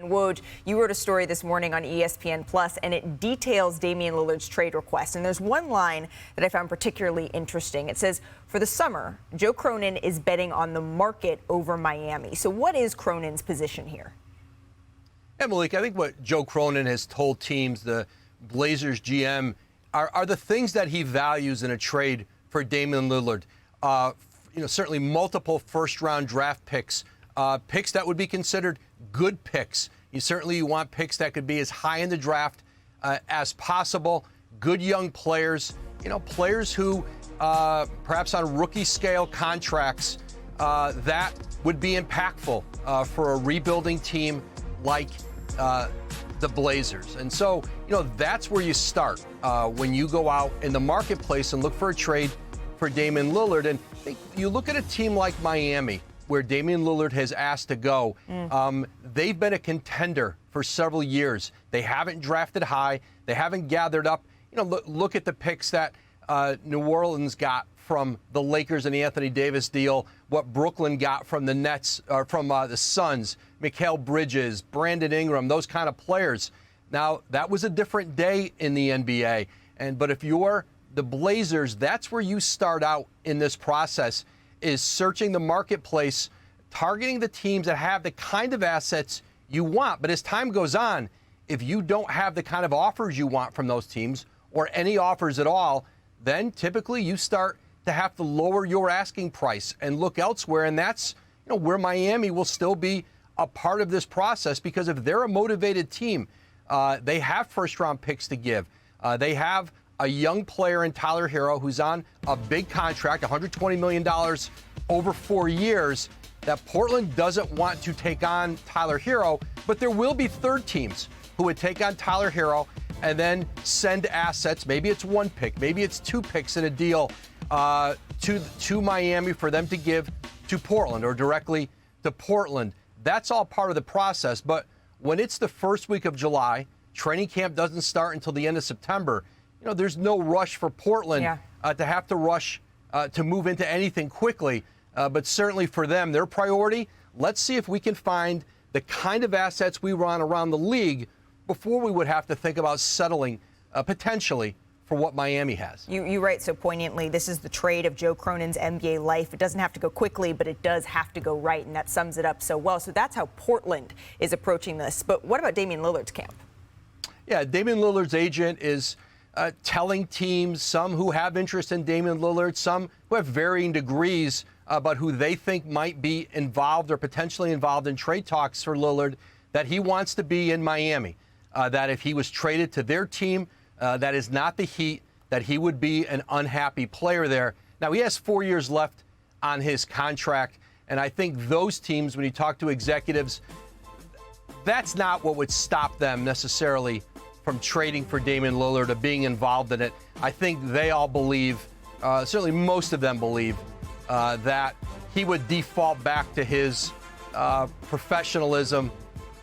And Woj, you wrote a story this morning on ESPN Plus, and it details Damian Lillard's trade request. And there's one line that I found particularly interesting. It says, for the summer, Joe Cronin is betting on the market over Miami. So what is Cronin's position here? Yeah, Malika, I think what Joe Cronin has told teams, the Blazers GM, are the things that he values in a trade for Damian Lillard. Certainly multiple first-round draft picks, picks that would be considered good picks. You want picks that could be as high in the draft as possible. Good young players, players who perhaps on rookie scale contracts that would be impactful for a rebuilding team like the Blazers. And so, that's where you start when you go out in the marketplace and look for a trade for Damian Lillard. And you look at a team like Miami, where Damian Lillard has asked to go. They've been a contender for several years. They haven't drafted high. They haven't gathered up. Look at the picks that New Orleans got from the Lakers and the Anthony Davis deal, what Brooklyn got from the Nets, or from the Suns, Mikal Bridges, Brandon Ingram, those kind of players. Now, that was a different day in the NBA. But if you're the Blazers, that's where you start out in this process, is searching the marketplace, targeting the teams that have the kind of assets you want. But as time goes on, if you don't have the kind of offers you want from those teams, or any offers at all, then typically you start to have to lower your asking price and look elsewhere. And that's where Miami will still be a part of this process, because if they're a motivated team, they have first-round picks to give. They have a young player in Tyler Hero who's on a big contract, $120 million over 4 years, that Portland doesn't want to take on Tyler Hero, but there will be third teams who would take on Tyler Hero and then send assets. Maybe it's one pick, maybe it's two picks in a deal to Miami for them to give to Portland or directly to Portland. That's all part of the process. But when it's the first week of July, training camp doesn't start until the end of September, there's no rush for Portland to have to rush to move into anything quickly. But certainly for them, their priority, let's see if we can find the kind of assets we run around the league before we would have to think about settling potentially for what Miami has. You write so poignantly, this is the trade of Joe Cronin's NBA life. It doesn't have to go quickly, but it does have to go right, and that sums it up so well. So that's how Portland is approaching this. But what about Damian Lillard's camp? Yeah, Damian Lillard's agent is telling teams, some who have interest in Damian Lillard, some who have varying degrees about who they think might be involved or potentially involved in trade talks for Lillard, that he wants to be in Miami, that if he was traded to their team, that is not the Heat, that he would be an unhappy player there. Now, he has 4 years left on his contract, and I think those teams, when you talk to executives, that's not what would stop them necessarily from trading for Damian Lillard or being involved in it. I think they all believe, certainly most of them believe, that he would default back to his professionalism,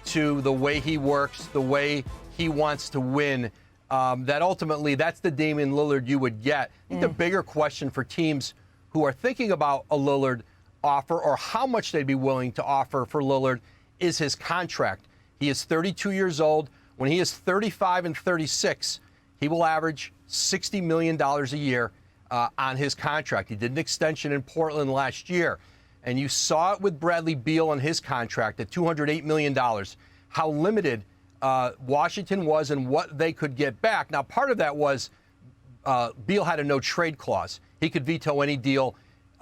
to the way he works, the way he wants to win. That ultimately, that's the Damian Lillard you would get. I think the bigger question for teams who are thinking about a Lillard offer, or how much they'd be willing to offer for Lillard, is his contract. He is 32 years old. When he is 35 and 36, he will average $60 million a year on his contract. He did an extension in Portland last year, and you saw it with Bradley Beal on his contract at $208 million, how limited Washington was and what they could get back. Now, part of that was Beal had a no-trade clause. He could veto any deal.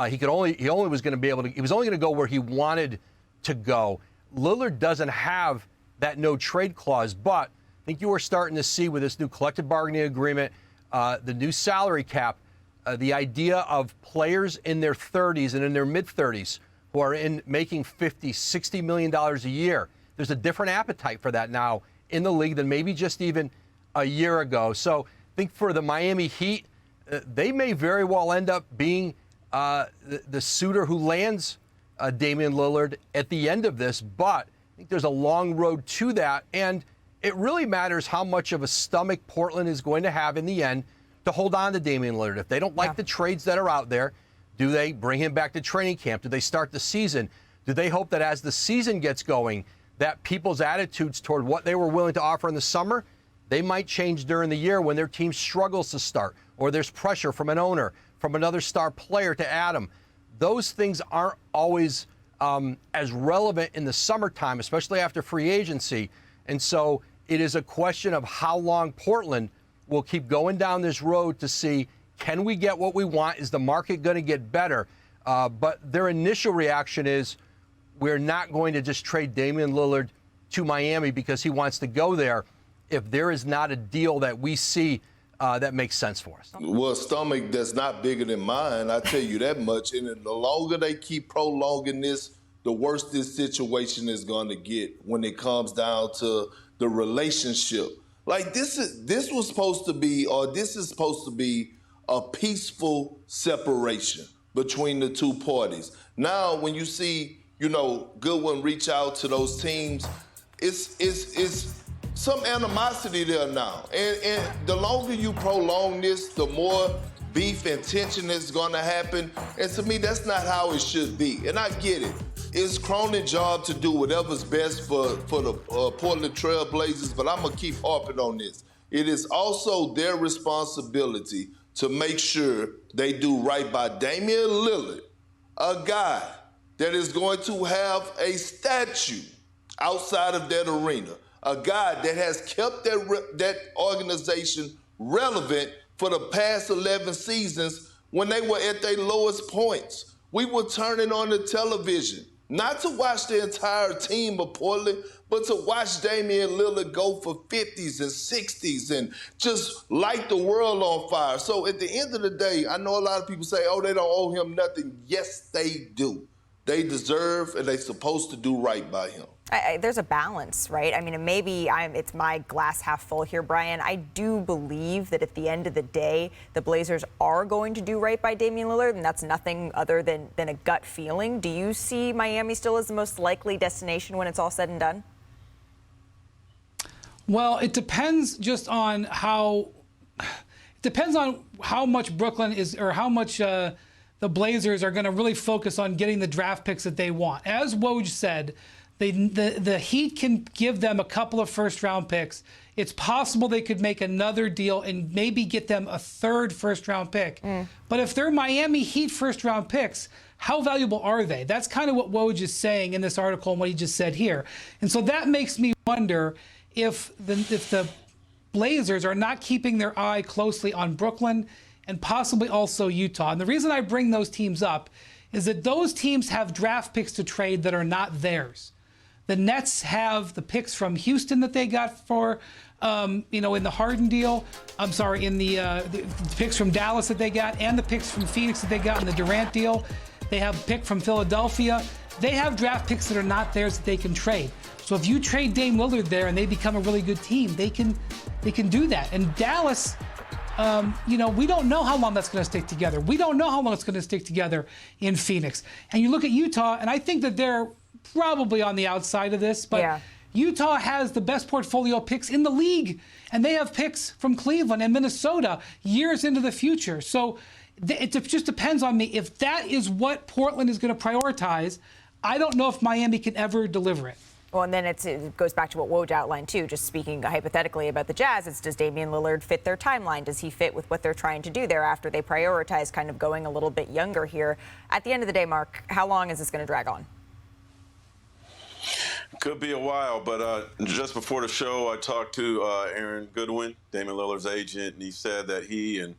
He was only going to go where he wanted to go. Lillard doesn't have that no-trade clause, but I think you are starting to see with this new collective bargaining agreement, the new salary cap, the idea of players in their 30s and in their mid-30s who are making $50, $60 million a year. There's a different appetite for that now in the league than maybe just even a year ago. So I think for the Miami Heat, they may very well end up being the suitor who lands Damian Lillard at the end of this, but I think there's a long road to that, and it really matters how much of a stomach Portland is going to have in the end to hold on to Damian Lillard. If they don't like the trades that are out there, do they bring him back to training camp? Do they start the season? Do they hope that as the season gets going, that people's attitudes toward what they were willing to offer in the summer, they might change during the year when their team struggles to start, or there's pressure from an owner, from another star player to add them. Those things aren't always as relevant in the summertime, especially after free agency. And so it is a question of how long Portland will keep going down this road to see, can we get what we want? Is the market going to get better? But their initial reaction is, we're not going to just trade Damian Lillard to Miami because he wants to go there if there is not a deal that we see that makes sense for us. Well, a stomach that's not bigger than mine, I tell you that much. And the longer they keep prolonging this, the worse this situation is going to get when it comes down to the relationship. Like this was supposed to be, or this is supposed to be a peaceful separation between the two parties. Now, when you see, Goodwin reach out to those teams, it's some animosity there now. And the longer you prolong this, the more beef and tension is going to happen. And to me, that's not how it should be. And I get it. It's Cronin's job to do whatever's best for the Portland Trail Blazers, but I'm going to keep harping on this. It is also their responsibility to make sure they do right by Damian Lillard, a guy that is going to have a statue outside of that arena, a guy that has kept that organization relevant for the past 11 seasons when they were at their lowest points. We were turning on the television, not to watch the entire team of Portland, but to watch Damian Lillard go for 50s and 60s and just light the world on fire. So at the end of the day, I know a lot of people say, oh, they don't owe him nothing. Yes, they do. They deserve and they're supposed to do right by him. There's a balance, right? I mean, maybe it's my glass half full here, Brian. I do believe that at the end of the day, the Blazers are going to do right by Damian Lillard, and that's nothing other than a gut feeling. Do you see Miami still as the most likely destination when it's all said and done? Well, it depends just on how much Brooklyn is, or how much the Blazers are going to really focus on getting the draft picks that they want. As Woj said, the Heat can give them a couple of first-round picks. It's possible they could make another deal and maybe get them a third first-round pick. But if they're Miami Heat first-round picks, how valuable are they? That's kind of what Woj is saying in this article and what he just said here. And so that makes me wonder if the Blazers are not keeping their eye closely on Brooklyn and possibly also Utah. And the reason I bring those teams up is that those teams have draft picks to trade that are not theirs. The Nets have the picks from Houston that they got for, in the Harden deal. I'm sorry, in the picks from Dallas that they got, and the picks from Phoenix that they got in the Durant deal. They have a pick from Philadelphia. They have draft picks that are not theirs that they can trade. So if you trade Dame Lillard there and they become a really good team, they can do that. And Dallas, we don't know how long that's going to stick together. We don't know how long it's going to stick together in Phoenix. And you look at Utah, and I think that they're probably on the outside of this, but yeah. Utah has the best portfolio picks in the league, and they have picks from Cleveland and Minnesota years into the future. So it just depends on me. If that is what Portland is going to prioritize, I don't know if Miami can ever deliver it. Well, and then it goes back to what Woj outlined, too, just speaking hypothetically about the Jazz. It's, does Damian Lillard fit their timeline? Does he fit with what they're trying to do there after they prioritize kind of going a little bit younger here? At the end of the day, Mark, how long is this going to drag on? Could be a while, but just before the show, I talked to Aaron Goodwin, Damian Lillard's agent, and he said that he and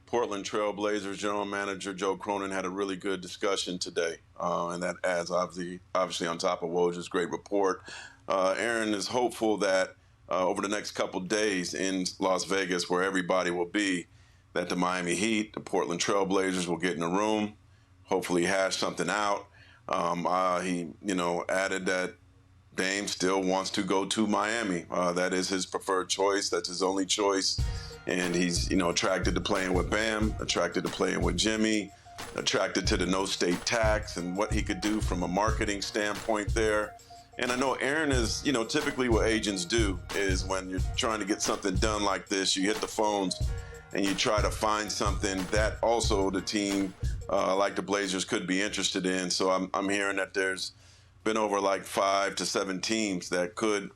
Portland Trail Blazers general manager Joe Cronin had a really good discussion today, and that adds obviously on top of Woj's great report. Aaron is hopeful that over the next couple days in Las Vegas, where everybody will be, that the Miami Heat, the Portland Trail Blazers will get in a room, hopefully hash something out. He, added that Dame still wants to go to Miami. That is his preferred choice. That's his only choice. And he's, attracted to playing with Bam, attracted to playing with Jimmy, attracted to the no state tax and what he could do from a marketing standpoint there. And I know Aaron is, typically what agents do is when you're trying to get something done like this, you hit the phones and you try to find something that also the team like the Blazers could be interested in. So I'm hearing that there's been over like 5 to 7 teams that could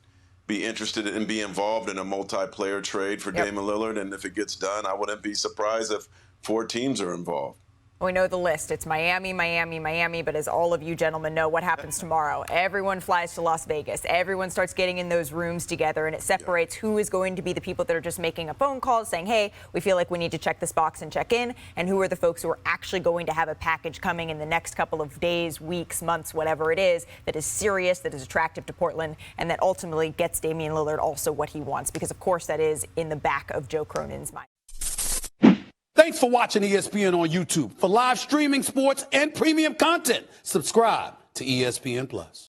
be interested in be involved in a multiplayer trade for Damian Lillard. And if it gets done, I wouldn't be surprised if 4 teams are involved. We know the list. It's Miami, Miami, Miami. But as all of you gentlemen know, what happens tomorrow? Everyone flies to Las Vegas. Everyone starts getting in those rooms together, and it separates who is going to be the people that are just making a phone call saying, hey, we feel like we need to check this box and check in, and who are the folks who are actually going to have a package coming in the next couple of days, weeks, months, whatever it is, that is serious, that is attractive to Portland, and that ultimately gets Damian Lillard also what he wants, because, of course, that is in the back of Joe Cronin's mind. Thanks for watching ESPN on YouTube. For live streaming, sports, and premium content, subscribe to ESPN+.